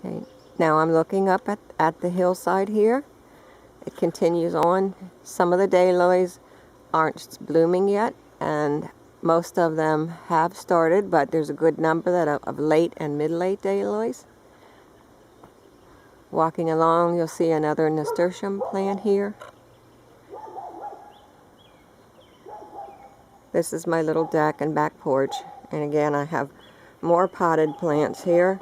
Okay, now I'm looking up at the hillside here. It continues on. Some of the daylilies aren't blooming yet, and most of them have started, but there's a good number of late and mid-late daylilies. Walking along, you'll see another nasturtium plant here. This is my little deck and back porch, and again I have more potted plants here.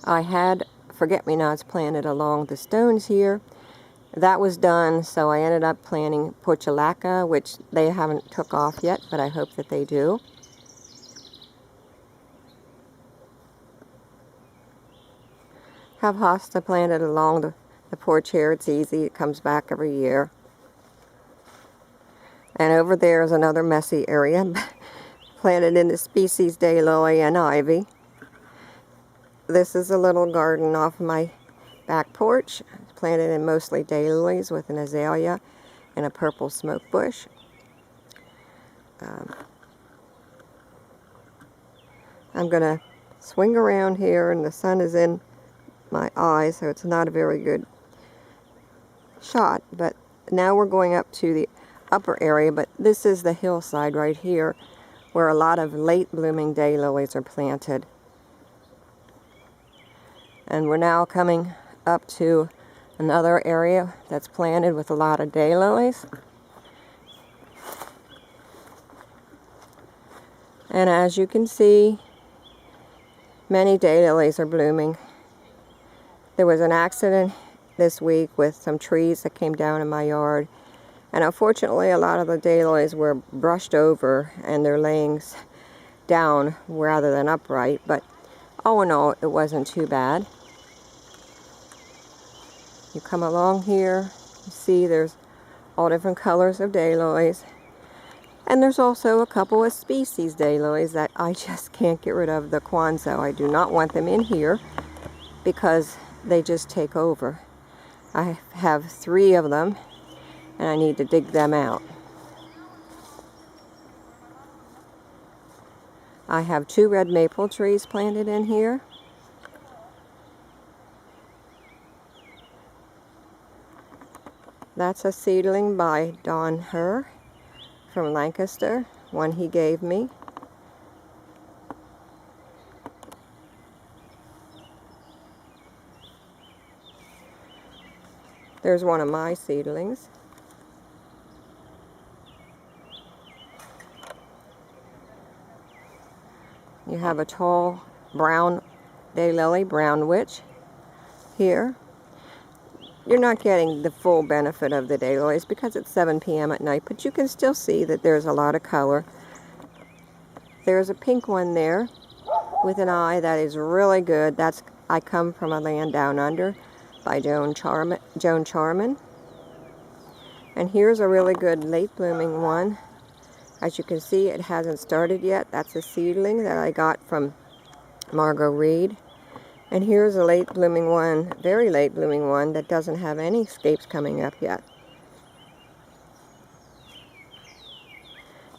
I had forget-me-nots planted along the stones here. That was done, so I ended up planting portulaca, which they haven't took off yet, but I hope that they do. Have hosta planted along the porch here. It's easy. It comes back every year. And over there is another messy area planted in the species daylily and ivy. This is a little garden off my back porch. It's planted in mostly daylilies with an azalea and a purple smoke bush. I'm going to swing around here, and the sun is in my eyes, so it's not a very good shot. But now we're going up to the upper area, but this is the hillside right here where a lot of late blooming daylilies are planted. And we're now coming up to another area that's planted with a lot of daylilies. And as you can see, many daylilies are blooming. There was an accident this week with some trees that came down in my yard, and unfortunately a lot of the daylilies were brushed over and they're laying down rather than upright, but all in all it wasn't too bad. You come along here, you see there's all different colors of daylilies, and there's also a couple of species daylilies that I just can't get rid of. The Kwanzaa, I do not want them in here because they just take over. I have 3 of them and I need to dig them out. I have 2 red maple trees planted in here. That's a seedling by Don Herr from Lancaster, one he gave me. There's one of my seedlings. You have a tall brown daylily, brown witch, here. You're not getting the full benefit of the daylilies because it's 7 p.m. at night, but you can still see that there's a lot of color. There's a pink one there with an eye that is really good. That's I Come From a Land Down Under by Joan Charman. And here's a really good late blooming one. As you can see, it hasn't started yet. That's a seedling that I got from Margot Reed. And here's a late blooming one, very late blooming one, that doesn't have any scapes coming up yet.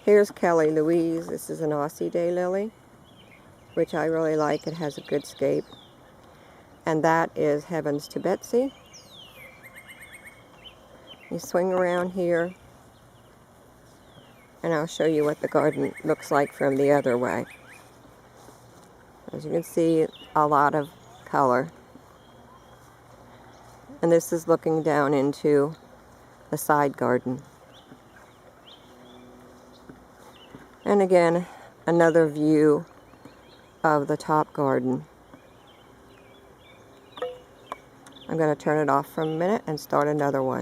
Here's Kelly Louise. This is an Aussie daylily, which I really like. It has a good scape. And that is Heavens to Betsy. You swing around here, and I'll show you what the garden looks like from the other way. As you can see, a lot of color. And this is looking down into the side garden. And again, another view of the top garden. I'm going to turn it off for a minute and start another one.